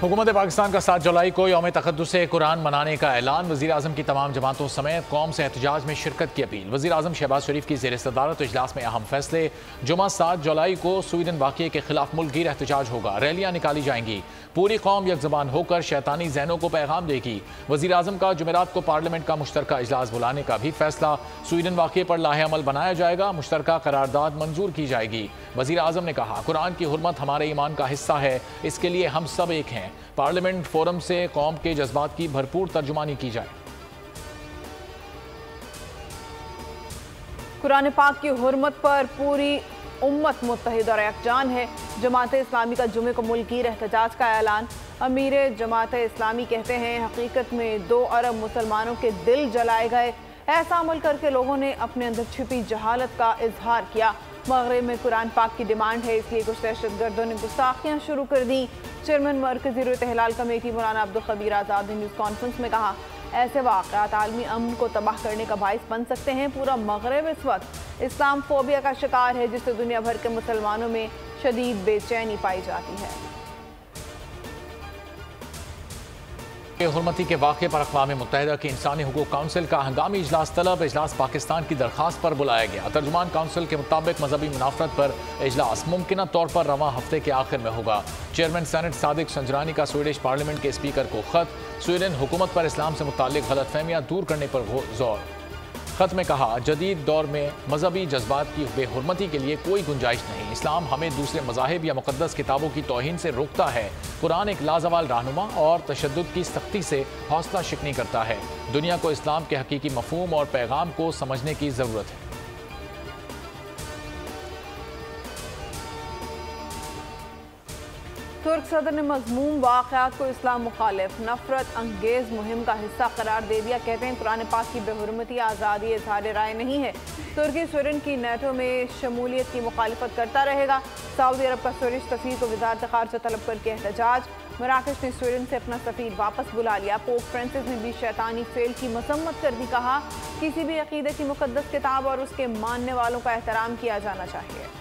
हुकूमत पाकिस्तान का 7 जुलाई को यौम तक़द्दुस कुरान मनाने का ऐलान। वज़ीर आज़म की तमाम जमातों समेत कौम से एहतजाज में शिरकत की अपील। वज़ीर आज़म शहबाज शरीफ की ज़ेर सदारत इजलास में अहम फैसले। जुमा 7 जुलाई को स्वीडन वाक़ये के खिलाफ मुल्कगीर एहतजाज होगा। रैलियाँ निकाली जाएंगी। पूरी कौम यकज़बान होकर शैतानी ज़हनों को पैगाम देगी। वज़ीर आज़म का जुमेरात को पार्लियामेंट का मुश्तरका इजलास बुलाने का भी फैसला। स्वीडन वाक़ये पर लाहे अमल बनाया जाएगा। मुश्तरका करारदाद मंजूर की जाएगी। वज़ीर आज़म ने कहा, कुरान की हुर्मत हमारे ईमान का हिस्सा है, इसके लिए हम सब एक हैं। पार्लियामेंट फोरम से कौम के जज्बात की भरपूर तर्जुमानी की जाए। कुरान पाक की हुर्मत पर पूरी उम्मत मुत्तहिद और यकजान है। जमात इस्लामी का जुमे को मुल्कीर एहतजाज का ऐलान। अमीर जमात इस्लामी कहते हैं, हकीकत में 2 अरब मुसलमानों के दिल जलाए गए। ऐसा अमल करके लोगों ने अपने अंदर छिपी जहालत का इजहार किया। मगरिब में कुरान पाक की डिमांड है, इसलिए कुछ दहशतगर्दों ने गुस्ताखियाँ शुरू कर दी। चेयरमैन मरकज़ी इत्तेहलाल कमेटी मौलाना अब्दुल खबीर आज़ाद ने न्यूज़ कॉन्फ्रेंस में कहा, ऐसे वाक़यात आलमी अमन को तबाह करने का बाइस बन सकते हैं। पूरा मगरिब इस वक्त इस्लाम फोबिया का शिकार है, जिससे दुनिया भर के मुसलमानों में शदीद बेचैनी पाई जाती है। हुर्मती के वाक़े पर अक़वाम मुत्तहिदा की इंसानी हुकूक़ काउंसिल का हंगामी इजलास तलब। इजलास पाकिस्तान की दरख्वास्त पर बुलाया गया। तर्जुमान काउंसिल के मुताबिक मजहबी मुनाफरत पर इजलास मुमकिन तौर पर रवां हफ्ते के आखिर में होगा। चेयरमैन सेनेट सादिक संजरानी का स्वीडिश पार्लियामेंट के स्पीकर को खत। स्वीडन हुकूमत पर इस्लाम से मुताल्लिक गलतफहमियाँ दूर करने पर जोर। खत में कहा, जदीद दौर में मजहबी जज्बात की बेहुरमती के लिए कोई गुंजाइश नहीं। इस्लाम हमें दूसरे मज़ाहिब या मुक़द्दस किताबों की तौहीन से रोकता है। कुरान एक लाजवाल रहनुमा और तशद्दुद की सख्ती से हौसला शिकनी करता है। दुनिया को इस्लाम के हकीकी मफ़हूम और पैगाम को समझने की ज़रूरत है। तुर्क सदर ने मज़मूम वाक़यात को इस्लाम मुखालिफ नफरत अंगेज़ मुहिम का हिस्सा करार दे दिया। कहते हैं, कुरान पाक की बेहुरमती आज़ादी इज़हार राय नहीं है। तुर्की स्वीडन की नेटो में शमूलियत की मुखालिफत करता रहेगा। सऊदी अरब का स्वीडिश सफ़ीर को वज़ारत ख़ारजा तलब करके एहतजाज। मराकश ने स्वीडन से अपना सफ़ीर वापस बुला लिया। पोप फ्रांसिस ने भी शैतानी फेल की मसम्मत कर दी। कहा, किसी भी अक़ीदे की मुक़द्दस किताब और उसके मानने वालों का एहतराम किया जाना चाहिए।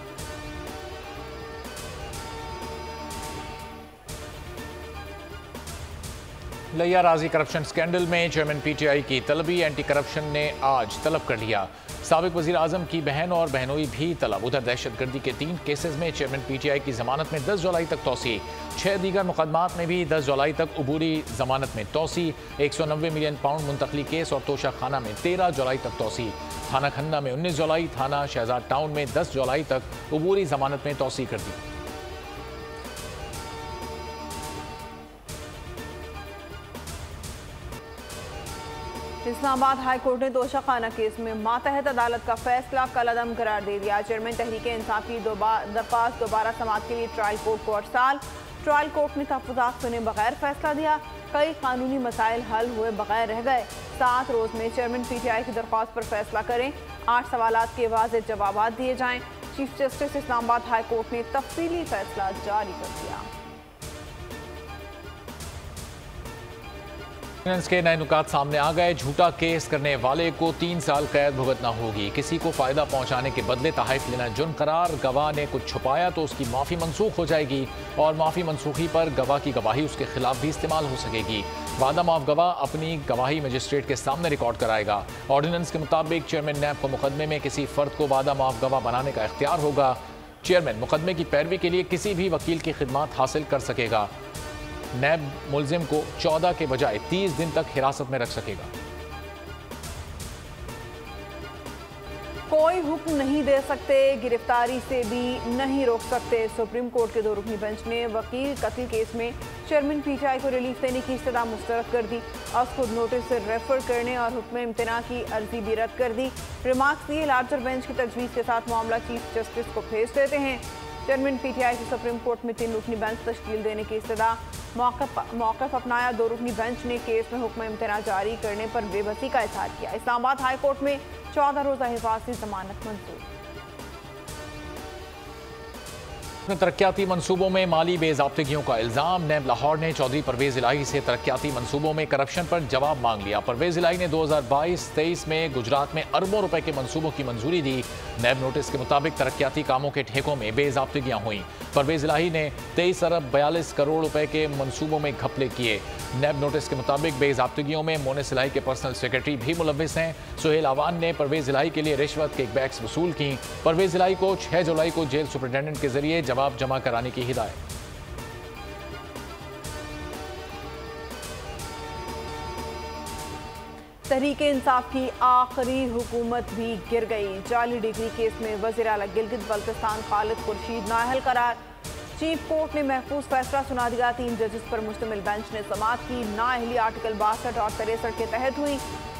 लिया राजी करप्शन स्कैंडल में चेयरमैन PTI की तलबी एंटी करप्शन ने आज तलब कर लिया। साबिक वज़ीर आज़म की बहन और बहनोई भी तलब। उधर दहशतगर्दी के 3 केसेस में चेयरमैन PTI की जमानत में 10 जुलाई तक तोसी। 6 दीगर मुकदमात में भी 10 जुलाई तक अबूरी जमानत में तोसी। 190 मिलियन पाउंड मुंतकली केस और तोशा खाना में 13 जुलाई तक तोसी। थाना खन्ना में 19 जुलाई, थाना शहजाद टाउन में 10 जुलाई तक अबूरी जमानत में तोसी कर दी। इस्लामाबाद हाई कोर्ट ने तोशा खाना केस में मातहत अदालत का फैसला कलअदम करार दे दिया। चेयरमैन तहरीक इंसाफ की दरख्वास्त दोबारा समाअत के लिए ट्रायल कोर्ट को अरसाल। ट्रायल कोर्ट ने तहफ़्फ़ुज़ात सुने बगैर फैसला दिया। कई कानूनी मसाइल हल हुए बगैर रह गए। 7 रोज़ में चेयरमैन PTI की दरख्वास्त पर फैसला करें। 8 सवालात के वाज़ेह जवाब दिए जाएँ। Chief justice Islamabad high court ने तफसीली फैसला जारी कर दिया। के नए नुकात सामने आ गए। झूठा केस करने वाले को 3 साल कैद भुगतना होगी। किसी को फायदा पहुंचाने के बदले तहफ़्फ़ुज़ लेना जुर्म करार। गवाह ने कुछ छुपाया तो उसकी माफ़ी मनसूख हो जाएगी और माफ़ी मनसूखी पर गवाह की गवाही उसके खिलाफ भी इस्तेमाल हो सकेगी। वादा माफ गवाह अपनी गवाही मजिस्ट्रेट के सामने रिकॉर्ड कराएगा। ऑर्डिनेंस के मुताबिक चेयरमैन नैब को मुकदमे में किसी फ़र्द को वादा माफ गवाह बनाने का इख्तियार होगा। चेयरमैन मुकदमे की पैरवी के लिए किसी भी वकील की खिदमत हासिल कर सकेगा। नैब मुलजिम को 14 के बजाय 30 दिन तक हिरासत में रख सकेगा। कोई हुक्म नहीं दे सकते, गिरफ्तारी से भी नहीं रोक सकते। सुप्रीम कोर्ट के 2 रुकनी बेंच ने वकील कत्ल केस में चेयरमैन PTI को रिलीफ देने की इस्तदा मुस्तरद कर दी। अब खुद नोटिस से रेफर करने और हुक्म इम्तना की अर्जी भी रद्द कर दी। रिमार्क्स दिए, लार्जर बेंच की तजवीज़ के साथ मामला चीफ जस्टिस को भेज देते हैं। चेयरमैन PTI से सुप्रीम कोर्ट में 3 रुकनी बेंच तश्कील देने की इस्तदा। मौक़िफ़ अपनाया। 2 रुकनी बेंच ने केस में हुक्म इम्तना जारी करने पर बेबसी का इज़हार किया। इस्लामाबाद हाई कोर्ट में 14 रोज़ा हिफाज़ती ज़मानत मंजूर। तरक्याती मनसूबों में माली बेज़ाब्तगियों का इल्ज़ाम। नैब लाहौर ने चौधरी परवेज़ इलाही से तरक्याती मनसूबों में करप्शन पर जवाब मांग लिया। परवेज़ इलाही ने 2022-23 में गुजरात में अरबों रुपए के मनसूबों की मंजूरी दी। नैब नोटिस के मुताबिक तरक्याती कामों के ठेकों में बेज़ाब्तगियाँ हुई। परवेज इलाही ने 23 अरब 42 करोड़ रुपए के मंसूबों में घपले किए। नैब नोटिस के मुताबिक बेज़ाब्तगियों में मोनिस इलाही के पर्सनल सेक्रेटरी भी मुलव्विस हैं। सुहेल आवान ने परवेज इलाही के लिए रिश्वत किकबैक्स वसूल की। परवेज इलाही को 6 जुलाई को जेल सुपरिटेंडेंट के जरिए जवाब जमा कराने की हिदायत। तहरीके इंसाफ की आखिरी हुकूमत भी गिर गई। जाली डिग्री केस में वज़ीर आला गिलगित बल्तिस्तान खालिद खुर्शीद नाअहल करार। चीफ कोर्ट ने महफूज फैसला सुना दिया। 3 जजेस पर मुश्तमिल बेंच ने समाअत की। नाअहली आर्टिकल 62 और 63 के तहत हुई।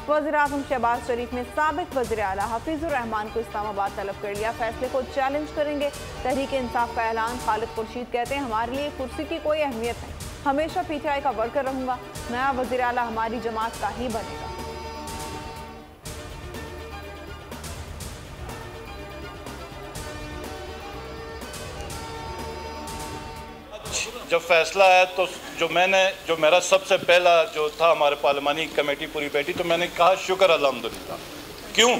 वज़ीर आज़म शहबाज शरीफ ने साबिक वज़ीर आला हफीजुर रहमान को इस्लामाबाद तलब कर लिया। फैसले को चैलेंज करेंगे। तहरीके इंसाफ का ऐलान। खालिद खुर्शीद कहते हैं, हमारे लिए कुर्सी की कोई अहमियत नहीं, हमेशा PTI का वर्कर रहूंगा। नया वज़ीर आला हमारी जमात का ही बनेगा। जब फैसला है तो जो मेरा सबसे पहला जो था, हमारे पार्लिमानी कमेटी पूरी बैठी, तो मैंने कहा शुक्र अल्हम्दुलिल्लाह। क्यों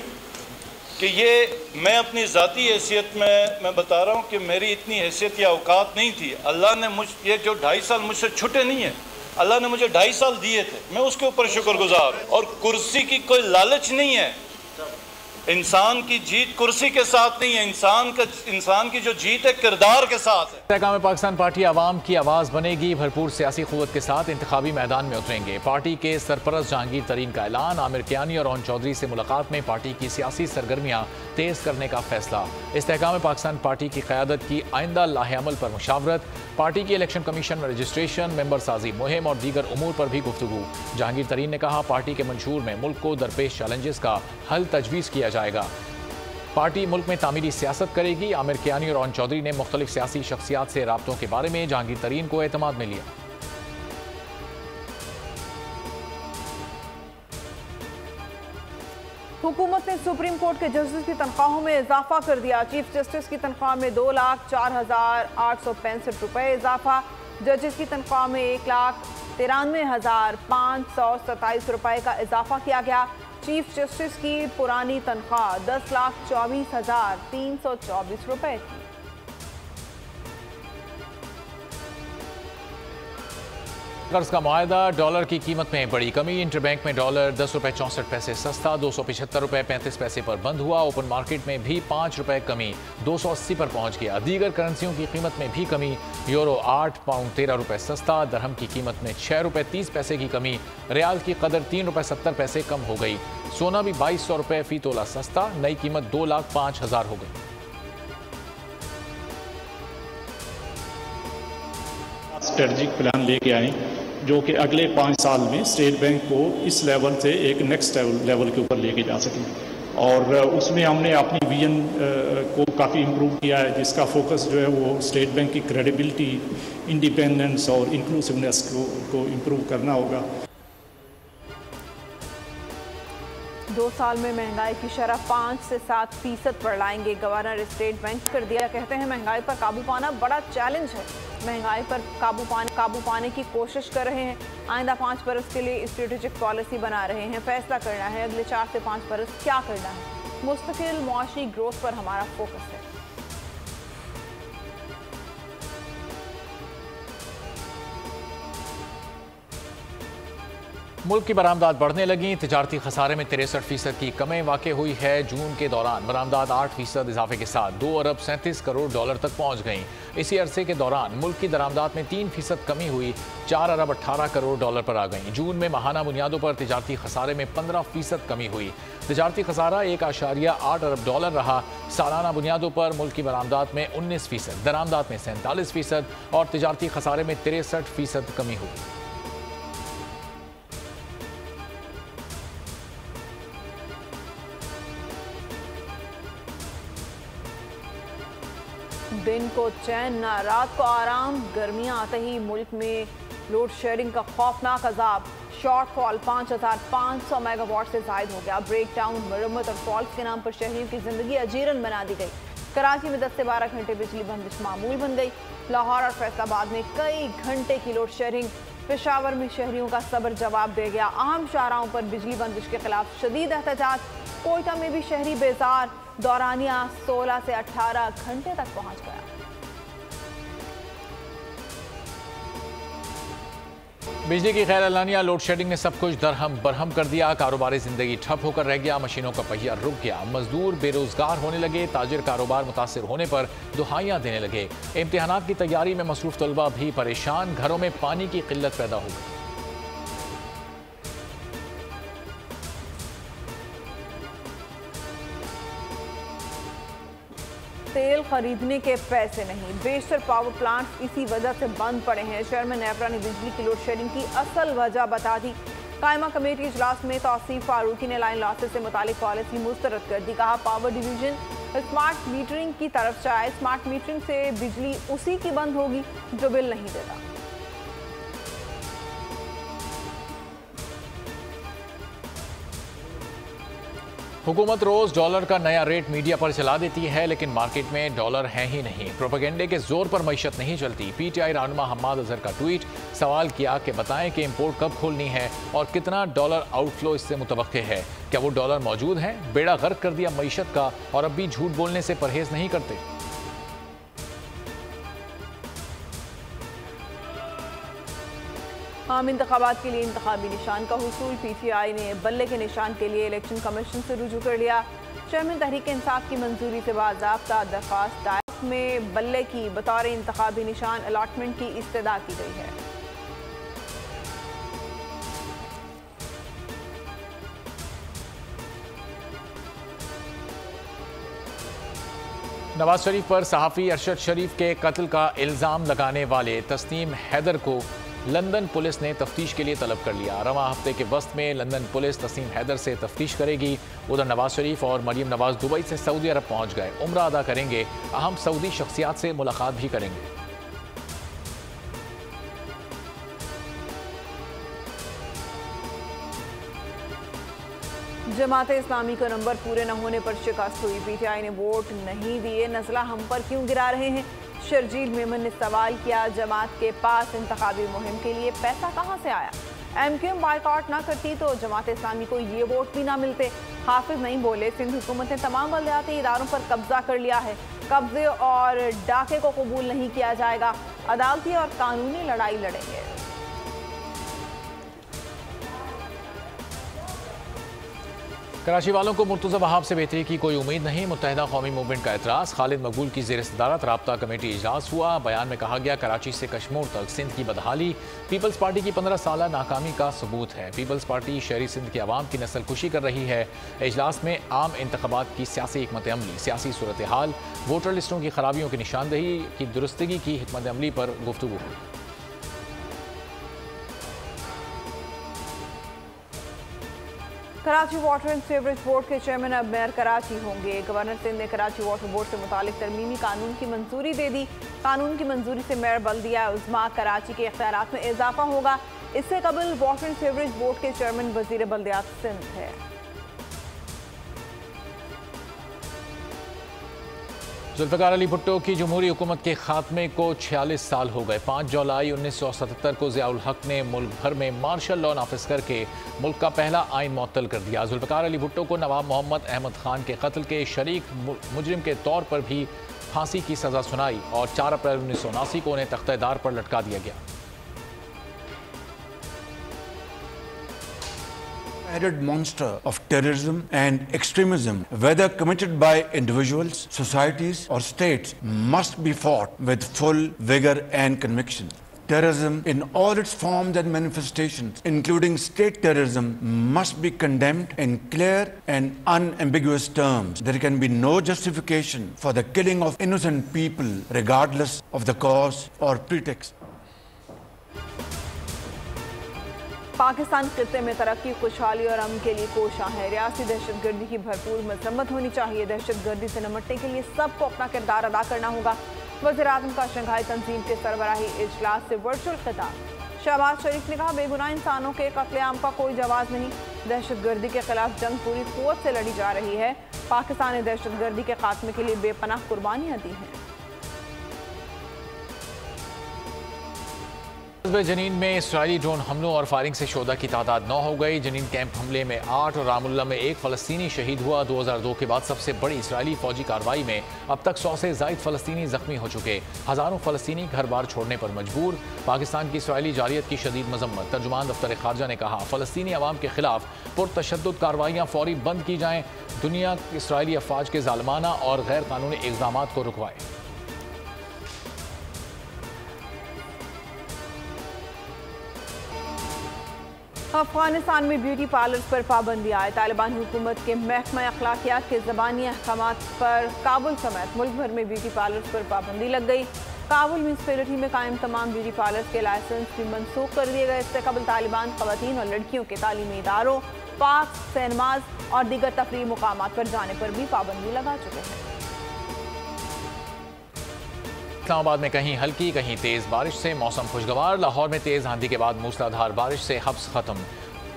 कि ये मैं अपनी ज़ाती हैसियत में मैं बता रहा हूँ कि मेरी इतनी हैसियत या औकात नहीं थी। अल्लाह ने ये जो 2.5 साल मुझसे छुटे नहीं है, अल्लाह ने मुझे 2.5 साल दिए थे, मैं उसके ऊपर शुक्रगुजार हूँ। और कुर्सी की कोई लालच नहीं है। इंसान की जीत कुर्सी के साथ नहीं है, इंसान की जो जीत है किरदार के साथ है। तहकाम पाकिस्तान पार्टी आवाम की आवाज़ बनेगी। भरपूर सियासी क़ुव्वत के साथ इंतखाबी मैदान में उतरेंगे। पार्टी के सरपरस्त जहांगीर तरीन का ऐलान। आमिर कियानी और ओन चौधरी से मुलाकात में पार्टी की सियासी सरगर्मियाँ तेज़ करने का फैसला। इस्तेहकाम पाकिस्तान पार्टी की क़यादत की आइंदा लाहे-अमल पर मुशावरत। पार्टी की इलेक्शन कमीशन में रजिस्ट्रेशन, मेंबर साजी मुहिम और दीगर उमूर पर भी गुफ्तगू। जहांगीर तरीन ने कहा, पार्टी के मंशूर में मुल्क को दरपेश चैलेंजेस का हल तजवीज़ किया जाएगा। पार्टी मुल्क में तामीरी सियासत करेगी। आमिर कियानी और ओन चौधरी ने मुख्तलिफ सियासी शख्सियात से राब्तों के बारे में जहांगीर तरीन को एतमाद में लिया। हुकूमत ने सुप्रीम कोर्ट के जजेस की तनख्वाहों में इजाफा कर दिया। चीफ जस्टिस की तनख्वाह में 2,04,865 रुपए इजाफा। जजेस की तनख्वाह में 1,93,527 रुपए का इजाफा किया गया। चीफ जस्टिस की पुरानी तनख्वाह 10,24,324 रुपए थी। कर्ज का मुआहदा। डॉलर की कीमत में बड़ी कमी। इंटरबैंक में डॉलर 10 रुपए 64 पैसे सस्ता 275 रुपए 35 पैसे पर बंद हुआ। ओपन मार्केट में भी 5 रुपए कमी 280 पर पहुंच गया। दीगर करेंसियों की कीमत में भी कमी। यूरो 8 पाउंड 13 रुपए सस्ता। दरहम की कीमत में 6 रुपए 30 पैसे की कमी। रियाल की कदर 3 रुपए 70 पैसे कम हो गई। सोना भी 2200 रुपए फी तोला सस्ता। नई कीमत 2,05,000 हो गई। स्ट्रेटजिक प्लान लेके आए जो कि अगले 5 साल में स्टेट बैंक को इस लेवल से एक नेक्स्ट लेवल के ऊपर लेके जा सकें। और उसमें हमने अपनी विजन को काफ़ी इम्प्रूव किया है, जिसका फोकस जो है वो स्टेट बैंक की क्रेडिबिलिटी, इंडिपेंडेंस और इंक्लूसिवनेस को इम्प्रूव करना होगा। 2 साल में महंगाई की शरह 5 से 7% पर लाएंगे। गवर्नर स्टेट बैंक कर दिया। कहते हैं महंगाई पर काबू पाना बड़ा चैलेंज है। महंगाई पर काबू पाने की कोशिश कर रहे हैं। आइंदा 5 बरस के लिए स्ट्रेटेजिक पॉलिसी बना रहे हैं। फैसला करना है अगले 4 से 5 बरस क्या करना है। मुस्तकिल मुआशी ग्रोथ पर हमारा फोकस है। मुल्क की बरामदात बढ़ने लगी। तिजारती खसारे में 63% की कमी वाक़ हुई है। जून के दौरान बरामदात 8% इजाफे के साथ 2 अरब 37 करोड़ डॉलर तक पहुँच गईं। इसी अरसे के दौरान मुल्क की दरामदात में 3% कमी हुई, 4 अरब 18 करोड़ डॉलर पर आ गईं। जून में माहाना बुनियादों पर तिजारती खसारे में 15% कमी हुई। तिजारती खसारा 1.8 अरब डॉलर रहा। सालाना बुनियादों पर मुल्क की बरामदात में 19%, दरामदात में 47% और तिजारती खसारे में 63% कमी हुई। दिन को चैन न रात को आराम। गर्मियां आते ही मुल्क में लोड शेयरिंग का खौफनाक अजाब। शॉर्टफॉल 5,500 मेगावाट से जायद हो गया। ब्रेक डाउन, मरम्मत और फॉल्ट के नाम पर शहरियों की जिंदगी अजीरन बना दी गई। कराची में 10 से 12 घंटे बिजली बंदिश मामूल बन गई। लाहौर और फैसलाबाद में कई घंटे की लोड शेयरिंग। पेशावर में शहरियों का सब्र जवाब दे गया। अहम शाहराहों पर बिजली बंदिश के खिलाफ शदीद एहतजाज। कोयटा में भी शहरी बेजार। दौरानिया 16 से 18 घंटे तक पहुंच गया। बिजली की खैर एलानिया लोड शेडिंग ने सब कुछ दरहम बरहम कर दिया। कारोबारी जिंदगी ठप होकर रह गया, मशीनों का पहिया रुक गया, मजदूर बेरोजगार होने लगे, ताजिर कारोबार मुतासिर होने पर दुहाइयां देने लगे। इम्तिहानात की तैयारी में मसरूफ तलबा भी परेशान, घरों में पानी की किल्लत पैदा हो गई। तेल खरीदने के पैसे नहीं, बेशतर पावर प्लांट्स इसी वजह से बंद पड़े हैं। चेयरमैन नेपरा ने बिजली की लोड शेडिंग की असल वजह बता दी। कायमा कमेटी इजलास में तौसीफ फारूकी ने लाइन लॉसेस से मुतालिक पॉलिसी मुस्तरद कर दी। कहा पावर डिवीजन स्मार्ट मीटरिंग की तरफ जाए, स्मार्ट मीटरिंग से बिजली उसी की बंद होगी जो बिल नहीं देता। हुकूमत रोज डॉलर का नया रेट मीडिया पर चला देती है, लेकिन मार्केट में डॉलर है ही नहीं। प्रोपेगेंडे के जोर पर मईशत नहीं चलती। पीटीआई रहनुमा हम्माद अजहर का ट्वीट, सवाल किया कि बताएं कि इंपोर्ट कब खोलनी है और कितना डॉलर आउटफ्लो इससे मुतवक्के है। क्या वो डॉलर मौजूद हैं? बेड़ा गर्क कर दिया मईशत का और अब भी झूठ बोलने से परहेज नहीं करते। आम इंतखाबात के लिए इंतखाबी निशान का हुसूल, पीटीआई ने बल्ले के निशान के लिए इलेक्शन कमीशन से रुजू कर लिया। चेयरमैन तहरीक इंसाफ की मंजूरी से बाज़ाब्ता दरख्वास्त दायर में बल्ले की बतौर इंतखाबी निशान अलाटमेंट की इस्तदा की गई है। नवाज शरीफ पर सहाफ़ी अरशद शरीफ के कत्ल का इल्ज़ाम लगाने वाले तस्नीम हैदर को लंदन पुलिस ने तफ्तीश के लिए तलब कर लिया। रवां हफ्ते के वस्त में लंदन पुलिस तस्नीम हैदर से तफ्तीश करेगी। उधर नवाज शरीफ और मरियम नवाज दुबई से सऊदी अरब पहुंच गए, उम्रा अदा करेंगे, अहम सऊदी शख्सियात से मुलाकात भी करेंगे। जमाते इस्लामी को नंबर पूरे न होने पर शिकस्त हुई। पीटीआई ने वोट नहीं दिए, नज़ला हम पर क्यों गिरा रहे हैं? शर्जील मेमन ने सवाल किया। जमात के पास इंतखाबी मुहिम के लिए पैसा कहां से आया? एमक्यूएम बायकॉट ना करती तो जमात इस्लामी को ये वोट भी ना मिलते। हाफिज नहीं बोले, सिंध हुकूमत ने तमाम बलदियाती इदारों पर कब्जा कर लिया है। कब्जे और डाके को कबूल नहीं किया जाएगा। अदालती और कानूनी लड़ाई लड़ेंगे। कराची वालों को मुर्तज़ा वहाब से बेहतरी की कोई उम्मीद नहीं, मुत्तहिदा कौमी मूवमेंट का एतराज़। खालिद मकबूल की ज़ेर सदारत राब्ता कमेटी इजलास हुआ। बयान में कहा गया कराची से कश्मीर तक सिंध की बदहाली पीपल्स पार्टी की 15 साला नाकामी का सबूत है। पीपल्स पार्टी शहरी सिंध के अवाम की नस्ल कुशी कर रही है। इजलास में आम इंतखाबात की सियासी हिकमत अमली, सियासी सूरत हाल, वोटर लिस्टों की खराबियों की निशानदही की दुरुस्तगी की हिकमत अमली पर गुफ्तगू हुई। Karachi water and sewerage board के चेयरमैन अब मेयर कराची होंगे। गवर्नर सिंध ने कराची वाटर बोर्ड से मुतालिक तरमीमी कानून की मंजूरी दे दी। कानून की मंजूरी से मेयर बल्दिया उज़्मा कराची के इख्तियारात में इजाफा होगा। इससे कबल वाटर एंड सीवरेज बोर्ड के चेयरमैन वजीर बल्दियात सिंध है। जुल्फ़िकार अली भुट्टो की जमहूरी हुकूमत के खात्मे को 46 साल हो गए। 5 जुलाई 1977 को ज़ियाउल हक ने मुल्क भर में मार्शल लॉ नाफिज करके मुल्क का पहला आइन मुअत्तल कर दिया। जुल्फ़िकार अली भुट्टो को नवाब मोहम्मद अहमद खान के कत्ल के शरीक मुजरिम के तौर पर भी फांसी की सज़ा सुनाई और 4 अप्रैल 1979 को उन्हें तख्तेदार पर लटका दिया गया। Added monster of terrorism and extremism, whether committed by individuals, societies or states, must be fought with full vigor and conviction. Terrorism in all its forms and manifestations, including state terrorism, must be condemned in clear and unambiguous terms. There can be no justification for the killing of innocent people, regardless of the cause or pretext. Pakistan खित्ते में तरक्की, खुशहाली और अमन के लिए कोशां है। रियासी दहशतगर्दी की भरपूर मजम्मत होनी चाहिए। दहशतगर्दी से निपटने के लिए सबको अपना किरदार अदा करना होगा। वज़ीर-ए-आज़म का शंघाई तंजीम के सरबराही इजलास से वर्चुअल खिताब। शहबाज शरीफ ने कहा, बेगुनाह इंसानों के कत्लेआम का कोई जवाब नहीं। दहशतगर्दी के खिलाफ जंग पूरी क़ुव्वत से लड़ी जा रही है। पाकिस्तान ने दहशतगर्दी के खात्मे के लिए बेपनाह कुर्बानियाँ दी हैं। जनीन में इसराइली ड्रोन हमलों और फायरिंग से शोधा की तादाद 9 हो गई। जनीन कैंप हमले में 8 और रामुल्ला में 1 फ़लस्तीनी शहीद हुआ। 2002 के बाद सबसे बड़ी इसराइली फौजी कार्रवाई में अब तक 100 से ज़ायद फ़लस्तीनी जख्मी हो चुके। हज़ारों फ़लस्तीनी घर बार छोड़ने पर मजबूर। पाकिस्तान की इसराइली जारियत की शदीद मजम्मत। तर्जुमान दफ्तर खारजा ने कहा, फ़लस्तीनी अवाम के खिलाफ पुरतशद्दुद कार्रवाइयाँ फौरी बंद की जाएँ। दुनिया इसराइली अफवाज के ज़ालिमाना और गैर कानूनी इक़दामात को रुकवाए। अफगानिस्तान में ब्यूटी पार्लर्स पर पाबंदी आए। तालिबान हुकूमत के महकमा अखलाकियात के ज़बानी अहकामात पर काबुल समेत मुल्क भर में ब्यूटी पार्लर्स पर पाबंदी लग गई। काबुल म्यूनिसिपैलिटी में कायम तमाम ब्यूटी पार्लर्स के लाइसेंस भी मनसूख कर दिए गए। इससे कबल तालिबान ख़वातीन और लड़कियों के तालीमी इदारों, पार्क, सिनेमाज और दीगर तफरीही मुकामात पर जाने पर भी पाबंदी लगा चुके हैं। इस्लामाबाद में कहीं हल्की कहीं तेज बारिश से मौसम खुशगवार। लाहौर में तेज आंधी के बाद मूसलाधार बारिश से हब्स खत्म।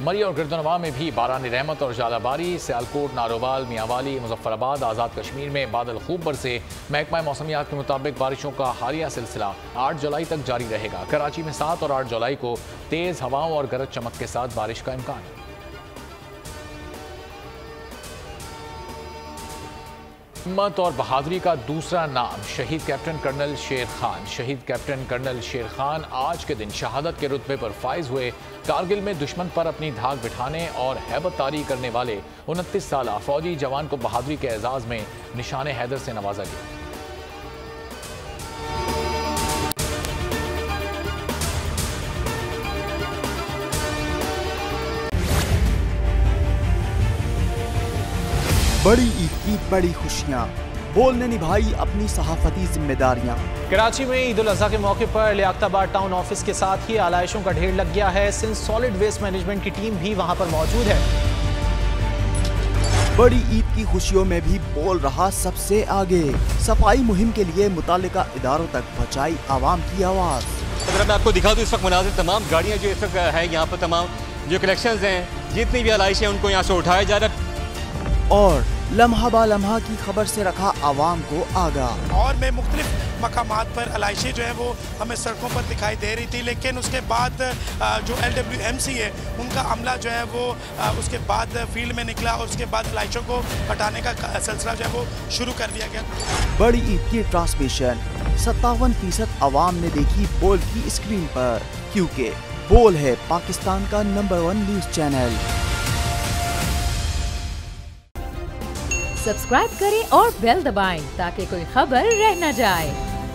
मरी और गिरदनवा में भी बारानी रहमत और जालाबारी। सियालकोट, नारोवाल, मियांवाली, मुजफ्फराबाद, आज़ाद कश्मीर में बादल खूब बरसे। महकमा मौसमियात के मुताबिक बारिशों का हालिया सिलसिला 8 जुलाई तक जारी रहेगा। कराची में 7 और 8 जुलाई को तेज हवाओं और गरज चमक के साथ बारिश का इम्कान है। हिम्मत और बहादुरी का दूसरा नाम शहीद कैप्टन कर्नल शेर खान। शहीद कैप्टन कर्नल शेर खान आज के दिन शहादत के रुतबे पर फाइज हुए। कारगिल में दुश्मन पर अपनी धाक बिठाने और हैबत तारी करने वाले 29 साला फौजी जवान को बहादुरी के एजाज में निशान हैदर से नवाजा गया। बड़ी ईद की बड़ी खुशियाँ, बोलने निभाई अपनी सहाफती जिम्मेदारियाँ। कराची में ईद उल अज़हा के मौके पर लियाकताबाद टाउन ऑफिस के साथ ही आलाइशों का ढेर लग गया है। सिंध सॉलिड वेस्ट मैनेजमेंट की टीम भी वहां पर मौजूद है। बड़ी ईद की खुशियों में भी बोल रहा सबसे आगे। सफाई मुहिम के लिए मुतालिका इदारों तक पहुँचाई आवाम की आवाज़। अगर मैं आपको दिखा दूँ इस वक्त मनाजिर, तमाम गाड़ियाँ जो इस वक्त है यहाँ पर, तमाम जो कलेक्शंस हैं, जितनी भी आलाइश हैं उनको यहाँ से उठाया जा रहा है और लम्हा बा लम्हा की खबर से रखा आवाम को आगाह। और में मुख्तलिफ मकामात पर आलाइशें जो है वो हमें सड़कों पर दिखाई दे रही थी, लेकिन उसके बाद जो LWMC है उनका अमला जो है वो उसके बाद फील्ड में निकला और उसके बाद आलाइशों को हटाने का सिलसिला जो है वो शुरू कर दिया गया। बड़ी ईद की ट्रांसमिशन 57% आवाम ने देखी बोल की स्क्रीन पर, क्योंकि बोल है पाकिस्तान का नंबर 1 न्यूज चैनल। सब्सक्राइब करें और बेल दबाएं ताकि कोई खबर रह न जाए।